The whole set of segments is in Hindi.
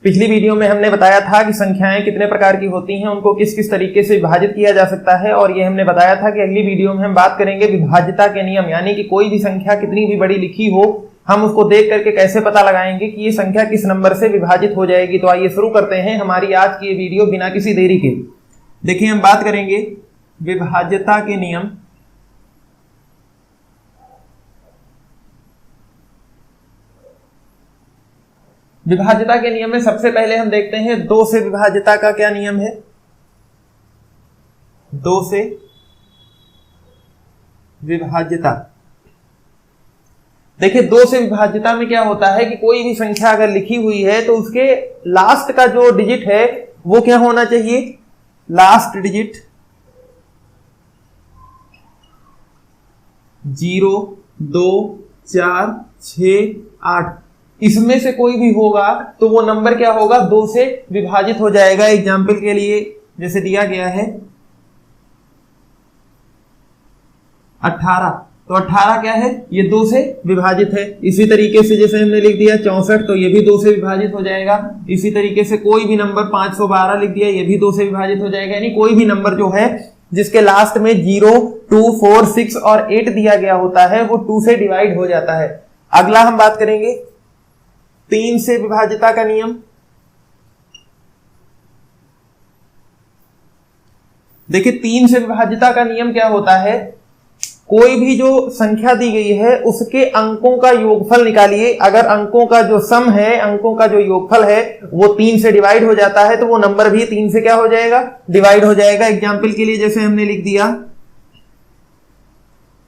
पिछली वीडियो में हमने बताया था कि संख्याएं कितने प्रकार की होती हैं, उनको किस किस तरीके से विभाजित किया जा सकता है, और ये हमने बताया था कि अगली वीडियो में हम बात करेंगे विभाज्यता के नियम, यानी कि कोई भी संख्या कितनी भी बड़ी लिखी हो हम उसको देख करके कैसे पता लगाएंगे कि ये संख्या किस नंबर से विभाजित हो जाएगी। तो आइए शुरू करते हैं हमारी आज की ये वीडियो बिना किसी देरी के। देखिए हम बात करेंगे विभाज्यता के नियम। विभाज्यता के नियम में सबसे पहले हम देखते हैं 2 से विभाज्यता का क्या नियम है। 2 से विभाज्यता, देखिए 2 से विभाज्यता में क्या होता है कि कोई भी संख्या अगर लिखी हुई है तो उसके लास्ट का जो डिजिट है वो क्या होना चाहिए, लास्ट डिजिट 0, 2, 4, 6, 8 इसमें से कोई भी होगा तो वो नंबर क्या होगा, 2 से विभाजित हो जाएगा। एग्जाम्पल के लिए जैसे दिया गया है 18, तो 18 क्या है, ये 2 से विभाजित है। इसी तरीके से जैसे हमने लिख दिया 64, तो ये भी 2 से विभाजित हो जाएगा। इसी तरीके से कोई भी नंबर 512 लिख दिया, ये भी 2 से विभाजित हो जाएगा। यानी कोई भी नंबर जो है जिसके लास्ट में 0, 2, 4, 6 और 8 दिया गया होता है वो 2 से डिवाइड हो जाता है। अगला हम बात करेंगे 3 से विभाज्यता का नियम। देखिए 3 से विभाज्यता का नियम क्या होता है, कोई भी जो संख्या दी गई है उसके अंकों का योगफल निकालिए। अगर अंकों का जो सम है, अंकों का जो योगफल है वो 3 से डिवाइड हो जाता है तो वो नंबर भी 3 से क्या हो जाएगा, डिवाइड हो जाएगा। एग्जाम्पल के लिए जैसे हमने लिख दिया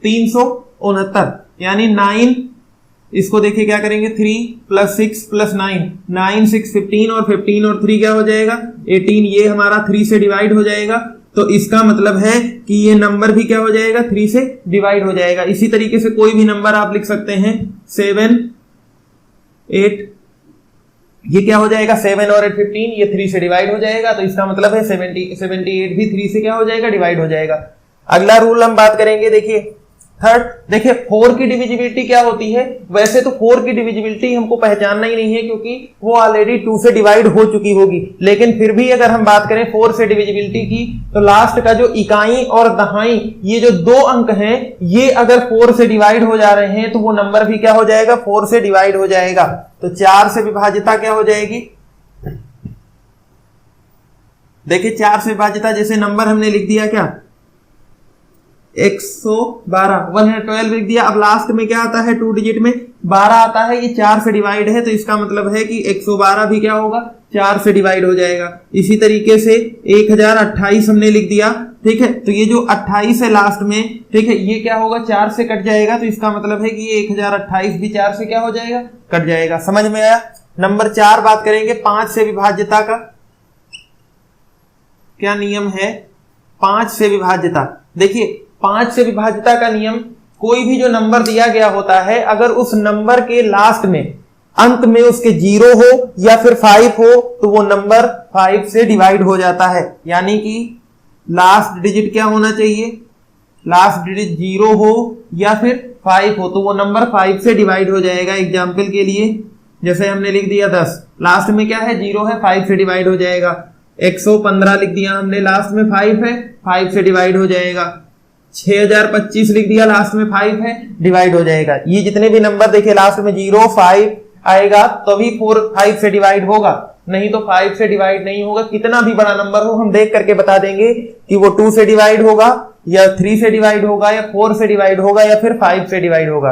369, यानी 9, इसको देखिए क्या करेंगे, 3 + 6 + 9, 9, 6, 15 और 15 और 3 क्या हो जाएगा, 18। ये हमारा 3 से डिवाइड हो जाएगा, तो इसका मतलब है कि ये नंबर भी क्या हो जाएगा, 3 से डिवाइड हो जाएगा। इसी तरीके से कोई भी नंबर आप लिख सकते हैं 7, 8, ये क्या हो जाएगा, 7 और 8, 15, ये 3 से डिवाइड हो जाएगा, तो इसका मतलब है 78 भी 3 से क्या हो जाएगा, डिवाइड हो जाएगा। अगला रूल हम बात करेंगे, देखिए थर्ड, देखिए 4 की डिविजिबिलिटी क्या होती है। वैसे तो 4 की डिविजिबिलिटी हमको पहचानना ही नहीं है क्योंकि वो ऑलरेडी 2 से डिवाइड हो चुकी होगी, लेकिन फिर भी अगर हम बात करें 4 से डिविजिबिलिटी की तो लास्ट का जो इकाई और दहाई, ये जो 2 अंक हैं, ये अगर 4 से डिवाइड हो जा रहे हैं तो वो नंबर भी क्या हो जाएगा, 4 से डिवाइड हो जाएगा। तो 4 से विभाज्यता क्या हो जाएगी, देखिए 4 से विभाज्यता जैसे नंबर हमने लिख दिया क्या, 112, 112 लिख दिया। अब लास्ट में क्या आता है, 2 डिजिट में 12 आता है, ये 4 से डिवाइड है, तो इसका मतलब है कि 112 भी क्या होगा, 4 से डिवाइड हो जाएगा। इसी तरीके से 1028 हमने लिख दिया, ठीक है, तो ये जो 28 है लास्ट में, ठीक है, ये क्या होगा, 4 से कट जाएगा, तो इसका मतलब है कि ये 1028 भी 4 से क्या हो जाएगा, कट जाएगा। समझ में आया। नंबर 4 बात करेंगे 5 से विभाज्यता का क्या नियम है। 5 से विभाज्यता, देखिए 5 से विभाज्यता का नियम, कोई भी जो नंबर दिया गया होता है अगर उस नंबर के लास्ट में अंत में उसके 0 हो या फिर 5 हो तो वो नंबर 5 से डिवाइड हो जाता है। यानी कि लास्ट डिजिट क्या होना चाहिए, लास्ट डिजिट 0 हो या फिर 5 हो तो वो नंबर 5 से डिवाइड हो जाएगा। एग्जाम्पल के लिए जैसे हमने लिख दिया 10, लास्ट में क्या है, 0 है, 5 से डिवाइड हो जाएगा। 115 लिख दिया हमने, लास्ट में 5 है, 5 से डिवाइड हो जाएगा। 6025 लिख दिया, लास्ट में 5 है, डिवाइड हो जाएगा। ये जितने भी नंबर देखिए लास्ट में 0, 5 आएगा तभी 5 से डिवाइड होगा, नहीं तो 5 से डिवाइड नहीं होगा। कितना भी बड़ा नंबर हो हम देख करके बता देंगे कि वो 2 से डिवाइड होगा या 3 से डिवाइड होगा या 4 से डिवाइड होगा या फिर 5 से डिवाइड होगा।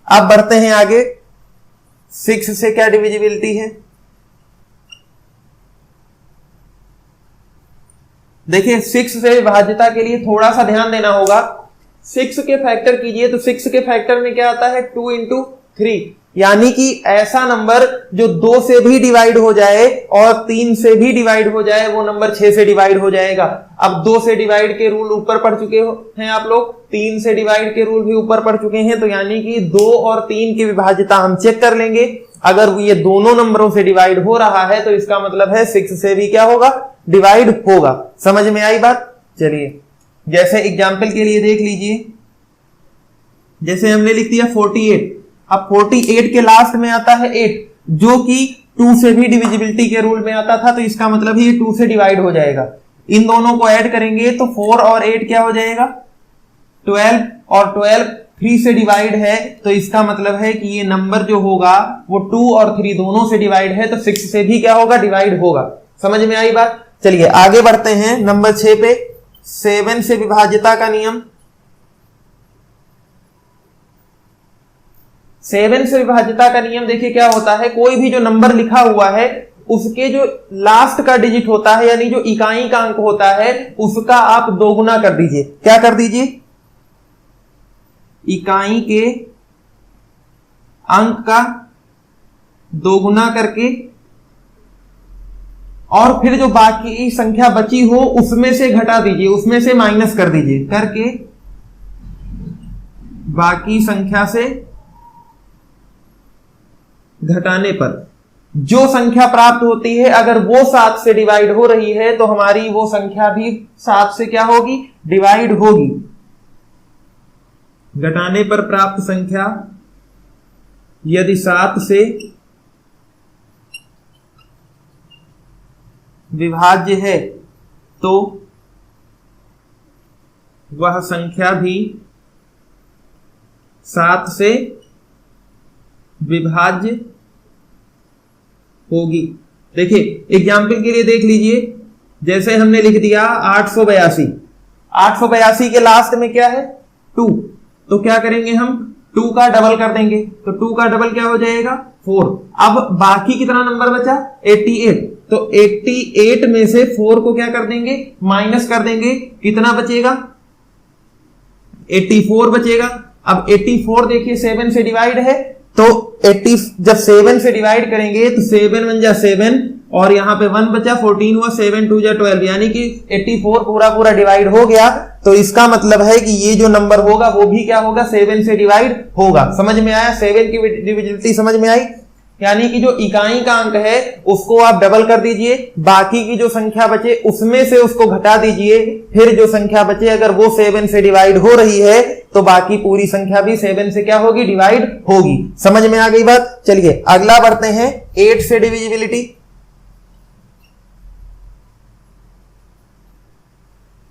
अब बढ़ते हैं आगे, 6 से क्या डिविजिबिलिटी है। देखिए 6 से विभाज्यता के लिए थोड़ा सा ध्यान देना होगा। 6 के फैक्टर कीजिए तो 6 के फैक्टर में क्या आता है, 2 × 3, यानी कि ऐसा नंबर जो 2 से भी डिवाइड हो जाए और 3 से भी डिवाइड हो जाए वो नंबर 6 से डिवाइड हो जाएगा। अब 2 से डिवाइड के रूल ऊपर पढ़ चुके हैं आप लोग, 3 से डिवाइड के रूल भी ऊपर पढ़ चुके हैं, तो यानी कि 2 और 3 की विभाज्यता हम चेक कर लेंगे। अगर ये दोनों नंबरों से डिवाइड हो रहा है तो इसका मतलब है 6 से भी क्या होगा, डिवाइड होगा। समझ में आई बात। चलिए जैसे एग्जाम्पल के लिए देख लीजिए, जैसे हमने लिख दिया 48, अब 48 के लास्ट में आता है 8 जो कि 2 से भी डिविजिबिलिटी के रूल में आता था, तो इसका मतलब ये 2 से डिवाइड हो जाएगा। इन दोनों को ऐड करेंगे तो 4 और 8 क्या हो जाएगा 12, और 12 3 से डिवाइड है, तो इसका मतलब है कि ये नंबर जो होगा वो 2 और 3 दोनों से डिवाइड है, तो 6 से भी क्या होगा डिवाइड होगा। समझ में आई बात? चलिए आगे बढ़ते हैं नंबर 6 पे, 7 से विभाज्यता का नियम। 7 से विभाज्यता का नियम देखिए क्या होता है, कोई भी जो नंबर लिखा हुआ है उसके जो लास्ट का डिजिट होता है यानी जो इकाई का अंक होता है उसका आप दोगुना कर दीजिए। क्या कर दीजिए? इकाई के अंक का दोगुना करके, और फिर जो बाकी संख्या बची हो उसमें से घटा दीजिए, उसमें से माइनस कर दीजिए, करके बाकी संख्या से घटाने पर जो संख्या प्राप्त होती है अगर वो 7 से डिवाइड हो रही है तो हमारी वो संख्या भी 7 से क्या होगी डिवाइड होगी। घटाने पर प्राप्त संख्या यदि 7 से विभाज्य है तो वह संख्या भी 7 से विभाज्य होगी। देखिए एग्जाम्पल के लिए देख लीजिए, जैसे हमने लिख दिया 882, 882 के लास्ट में क्या है 2, तो क्या करेंगे हम 2 का डबल कर देंगे, तो 2 का डबल क्या हो जाएगा 4। अब बाकी कितना नंबर बचा 88, तो 88 में से 4 को क्या कर देंगे माइनस कर देंगे, कितना बचेगा 84 बचेगा। अब 84 देखिए 7 से डिवाइड है, तो 80 जब 7 से डिवाइड करेंगे तो 7 1 जा 7 और यहां पे 1 बचा 14 हुआ, 7 2 जा 12, यानी कि 84 पूरा डिवाइड हो गया। तो इसका मतलब है कि ये जो नंबर होगा वो भी क्या होगा 7 से डिवाइड होगा। समझ में आया? 7 की डिविजिबिलिटी समझ में आई? यानी कि जो इकाई का अंक है उसको आप डबल कर दीजिए, बाकी की जो संख्या बचे उसमें से उसको घटा दीजिए, फिर जो संख्या बचे अगर वो 7 से डिवाइड हो रही है तो बाकी पूरी संख्या भी 7 से क्या होगी डिवाइड होगी। समझ में आ गई बात? चलिए अगला बढ़ते हैं 8 से डिविजिबिलिटी।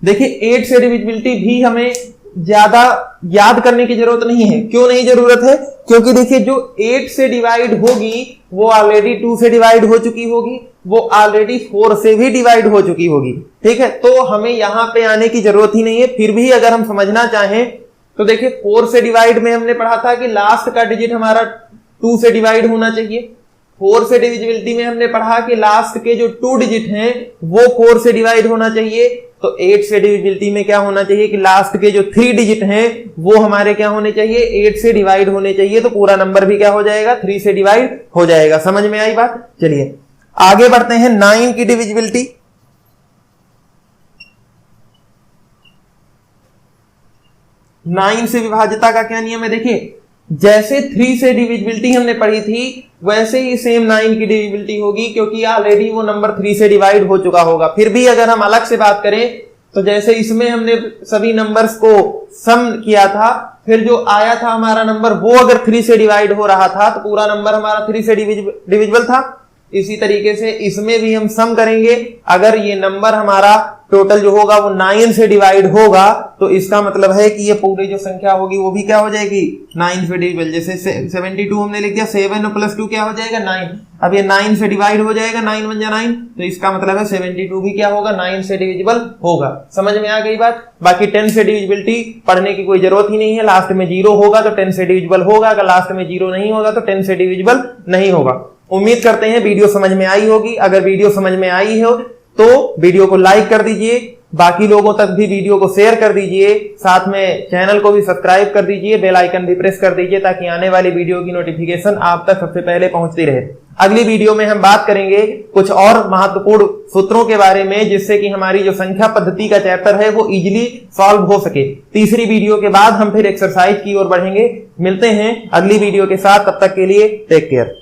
देखिए 8 से डिविजिबिलिटी भी हमें ज्यादा याद करने की जरूरत नहीं है। क्यों नहीं जरूरत है? क्योंकि देखिए जो 8 से डिवाइड होगी वो ऑलरेडी 2 से डिवाइड हो चुकी होगी, वो ऑलरेडी 4 से भी डिवाइड हो चुकी होगी। ठीक है, तो हमें यहां पे आने की जरूरत ही नहीं है। फिर भी अगर हम समझना चाहें तो देखिए 4 से डिवाइड में हमने पढ़ा था कि लास्ट का डिजिट हमारा 2 से डिवाइड होना चाहिए। 4 से डिविजिबिलिटी में हमने पढ़ा कि लास्ट के जो 2 डिजिट हैं वो 4 से डिवाइड होना चाहिए। तो 8 से डिविजिबिलिटी में क्या होना चाहिए कि लास्ट के जो 3 डिजिट हैं वो हमारे क्या होने चाहिए 8 से डिवाइड होने चाहिए, तो पूरा नंबर भी क्या हो जाएगा 3 से डिवाइड हो जाएगा। समझ में आई बात? चलिए आगे बढ़ते हैं 9 की डिविजिबिलिटी। 9 से विभाज्यता का क्या नियम है? देखिए जैसे 3 से डिविजिबिलिटी हमने पढ़ी थी वैसे ही सेम 9 की डिविजिबिलिटी होगी, क्योंकि ऑलरेडी वो नंबर 3 से डिवाइड हो चुका होगा। फिर भी अगर हम अलग से बात करें तो जैसे इसमें हमने सभी नंबर्स को सम किया था, फिर जो आया था हमारा नंबर वो अगर 3 से डिवाइड हो रहा था तो पूरा नंबर हमारा 3 से डिविजिबल था। इसी तरीके से इसमें भी हम सम करेंगे, अगर ये नंबर हमारा टोटल जो होगा वो 9 से डिवाइड होगा तो इसका मतलब है कि ये पूरी जो संख्या होगी वो भी क्या हो जाएगी 9 से डिविजिबल। जैसे 72 हमने लिख दिया, 7 + 2 क्या हो जाएगा 9। अब ये 9 से डिवाइड हो जाएगा, 9 1 जा 9, तो इसका मतलब है 72 भी क्या होगा 9 से डिविजिबल होगा। समझ में आ गई बात? बाकी 10 से डिविजिबिलिटी पढ़ने की कोई जरूरत ही नहीं है। लास्ट में 0 होगा तो 10 से डिविजिबल होगा, अगर लास्ट में 0 नहीं होगा तो 10 से डिविजिबल नहीं होगा। उम्मीद करते हैं वीडियो समझ में आई होगी। अगर वीडियो समझ में आई हो तो वीडियो को लाइक कर दीजिए, बाकी लोगों तक भी वीडियो को शेयर कर दीजिए, साथ में चैनल को भी सब्सक्राइब कर दीजिए, बेल आइकन भी प्रेस कर दीजिए ताकि आने वाली वीडियो की नोटिफिकेशन आप तक सबसे पहले पहुंचती रहे। अगली वीडियो में हम बात करेंगे कुछ और महत्वपूर्ण सूत्रों के बारे में, जिससे कि हमारी जो संख्या पद्धति का चैप्टर है वो इजीली सॉल्व हो सके। तीसरी वीडियो के बाद हम फिर एक्सरसाइज की ओर बढ़ेंगे। मिलते हैं अगली वीडियो के साथ, तब तक के लिए टेक केयर।